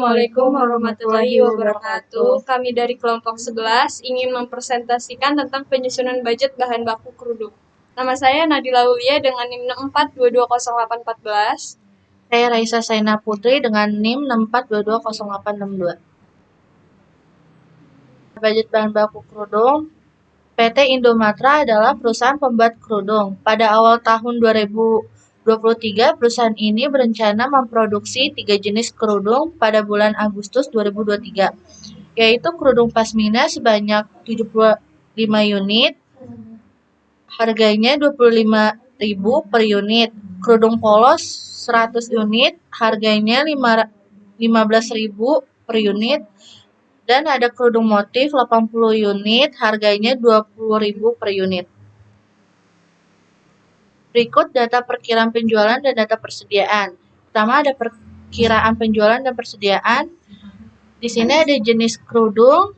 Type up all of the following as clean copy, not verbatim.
Assalamualaikum warahmatullahi wabarakatuh. Kami dari kelompok 11 ingin mempresentasikan tentang penyusunan budget bahan baku kerudung. Nama saya Nadila Ulia dengan NIM 64220814. Saya Raisa Saina Putri dengan NIM 64220862. Budget bahan baku kerudung. PT Indomatra adalah perusahaan pembuat kerudung. Pada awal tahun 2023, perusahaan ini berencana memproduksi 3 jenis kerudung pada bulan Agustus 2023, yaitu kerudung pasmina sebanyak 75 unit, harganya 25.000 per unit. Kerudung polos 100 unit, harganya 15.000 per unit. Dan ada kerudung motif 80 unit, harganya 20.000 per unit. Berikut data perkiraan penjualan dan data persediaan. Pertama ada perkiraan penjualan dan persediaan. Di sini ada jenis kerudung,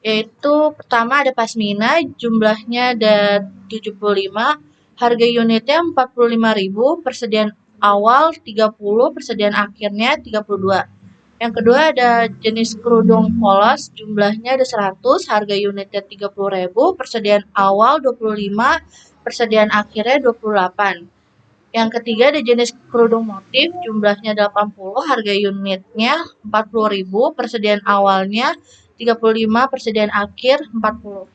yaitu pertama ada pasmina, jumlahnya ada 75, harga unitnya 45.000, persediaan awal 30, persediaan akhirnya 32. Yang kedua ada jenis kerudung polos, jumlahnya ada 100, harga unitnya 30.000, persediaan awal 25, persediaan akhirnya 28. Yang ketiga ada jenis kerudung motif, jumlahnya 80, harga unitnya 40.000, persediaan awalnya 35, persediaan akhir 40.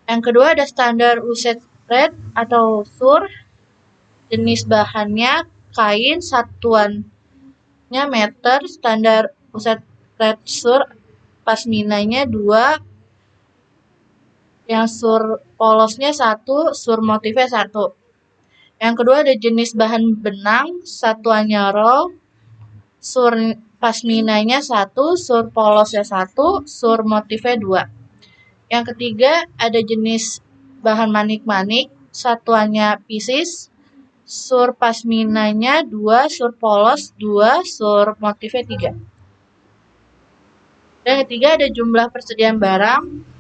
Yang kedua ada standar used thread atau sur, jenis bahannya kain, satuannya meter, standar used thread sur pasminanya 2, yang sur polosnya 1, sur motifnya 1. Yang kedua ada jenis bahan benang, satuannya roll, sur pasminanya 1, sur polosnya 1, sur motifnya 2. Yang ketiga ada jenis bahan manik-manik, satuannya pieces, sur pasminanya 2, sur polos 2, sur motifnya 3. Dan ketiga ada jumlah persediaan barang,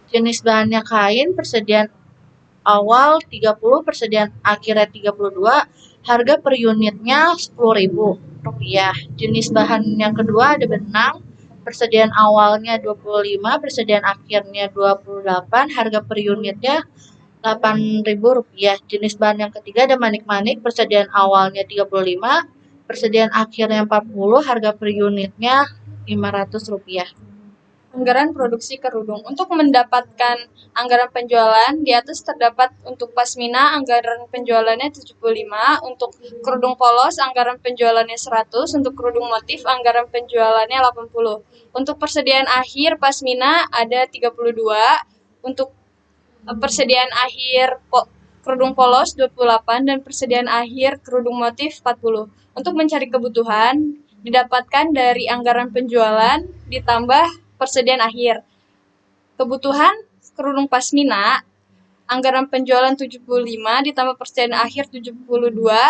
jenis bahannya kain, persediaan awal 30, persediaan akhirnya 32, harga per unitnya Rp10.000. Jenis bahan yang kedua ada benang, persediaan awalnya 25, persediaan akhirnya 28, harga per unitnya Rp8.000. Jenis bahan yang ketiga ada manik-manik, persediaan awalnya 35, persediaan akhirnya 40, harga per unitnya Rp500. Anggaran produksi kerudung. Untuk mendapatkan anggaran penjualan, di atas terdapat untuk pasmina anggaran penjualannya 75, untuk kerudung polos anggaran penjualannya 100, untuk kerudung motif anggaran penjualannya 80. Untuk persediaan akhir pasmina ada 32, untuk persediaan akhir kerudung polos 28, dan persediaan akhir kerudung motif 40. Untuk mencari kebutuhan, didapatkan dari anggaran penjualan ditambah persediaan akhir. Kebutuhan kerudung pasmina, anggaran penjualan 75 ditambah persediaan akhir 72,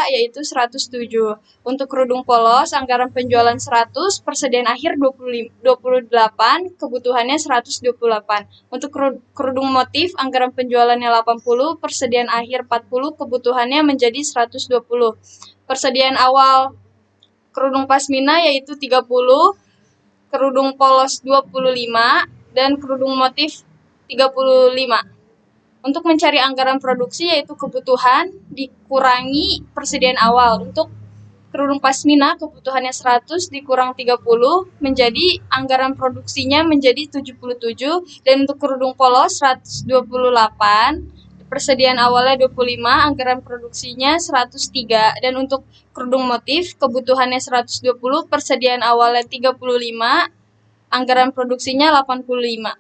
yaitu 107. Untuk kerudung polos, anggaran penjualan 100, persediaan akhir 28, kebutuhannya 128. Untuk kerudung motif, anggaran penjualannya 80, persediaan akhir 40, kebutuhannya menjadi 120. Persediaan awal kerudung pasmina yaitu 30, kerudung polos 25, dan kerudung motif 35. Untuk mencari anggaran produksi yaitu kebutuhan dikurangi persediaan awal. Untuk kerudung pasmina kebutuhannya 100 dikurang 30 menjadi anggaran produksinya menjadi 77, dan untuk kerudung polos 128, persediaan awalnya 25, anggaran produksinya 103, dan untuk kerudung motif kebutuhannya 120, persediaan awalnya 35, anggaran produksinya 85.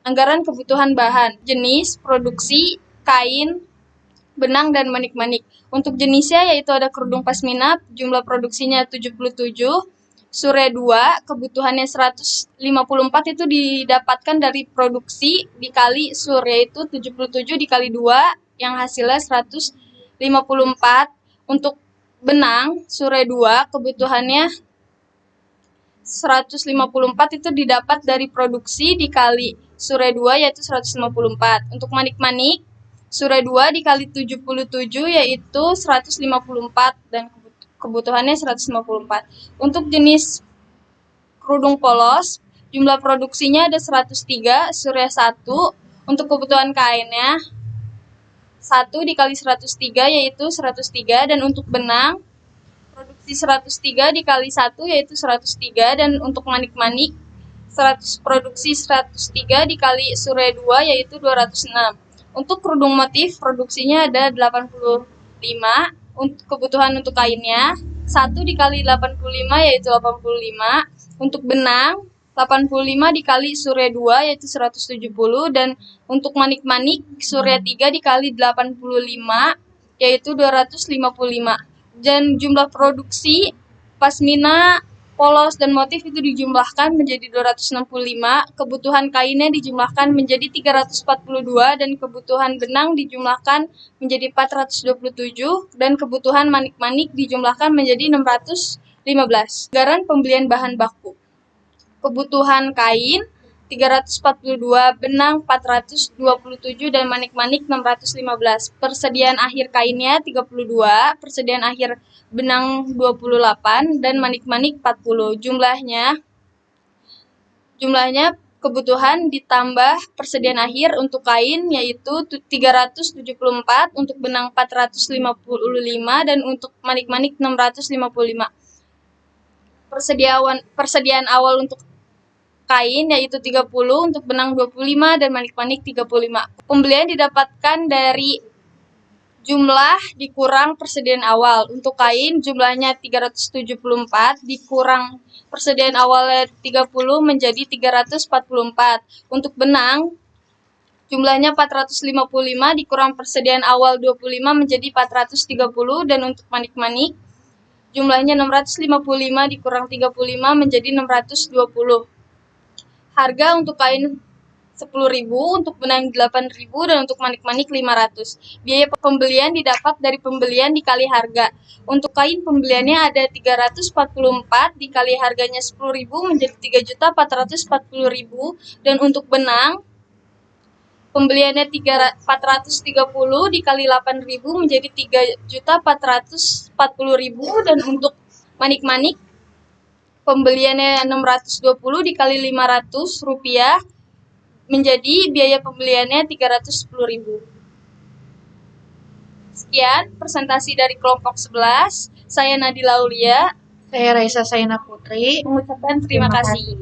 Anggaran kebutuhan bahan, jenis, produksi, kain, benang, dan manik-manik. Untuk jenisnya yaitu ada kerudung pasmina, jumlah produksinya 77, sure 2, kebutuhannya 154 itu didapatkan dari produksi dikali sur, yaitu 77 dikali 2 yang hasilnya 154. Untuk benang sure 2 kebutuhannya 154 itu didapat dari produksi dikali sure 2 yaitu 154. Untuk manik-manik sure 2 dikali 77 yaitu 154, dan kebutuhannya 154. Untuk jenis kerudung polos, jumlah produksinya ada 103, surya 1. Untuk kebutuhan kainnya 1 dikali 103 yaitu 103, dan untuk benang produksi 103 dikali 1 yaitu 103, dan untuk manik-manik produksi 103 dikali surya 2 yaitu 206. Untuk kerudung motif produksinya ada 85. Untuk kebutuhan untuk kainnya 1 dikali 85 yaitu 85. Untuk benang 85 dikali surya 2 yaitu 170, dan untuk manik-manik surya 3 dikali 85 yaitu 255. Dan jumlah produksi pasmina, polos, dan motif itu dijumlahkan menjadi 265, kebutuhan kainnya dijumlahkan menjadi 342, dan kebutuhan benang dijumlahkan menjadi 427, dan kebutuhan manik-manik dijumlahkan menjadi 615. Anggaran pembelian bahan baku. Kebutuhan kain 342, benang 427, dan manik-manik 615. Persediaan akhir kainnya 32, persediaan akhir benang 28, dan manik-manik 40. Jumlahnya kebutuhan ditambah persediaan akhir untuk kain yaitu 374, untuk benang 455, dan untuk manik-manik 655. Persediaan awal untuk kain yaitu 30, untuk benang 25, dan manik-manik 35. Pembelian didapatkan dari jumlah dikurang persediaan awal. Untuk kain jumlahnya 374 dikurang persediaan awalnya 30 menjadi 344. Untuk benang jumlahnya 455 dikurang persediaan awal 25 menjadi 430, dan untuk manik-manik jumlahnya 655 dikurang 35 menjadi 620. Harga untuk kain 10.000, untuk benang 8.000, dan untuk manik-manik 500. Biaya pembelian didapat dari pembelian dikali harga. Untuk kain pembeliannya ada 344 dikali harganya 10.000 menjadi 3.440.000, dan untuk benang pembeliannya 430 dikali 8.000 menjadi 3.440.000, dan untuk manik-manik pembeliannya 620 dikali 500 rupiah menjadi biaya pembeliannya 310.000. Sekian presentasi dari kelompok 11. Saya Nadila Aulia Saya Raisa Saina Putri. mengucapkan terima kasih.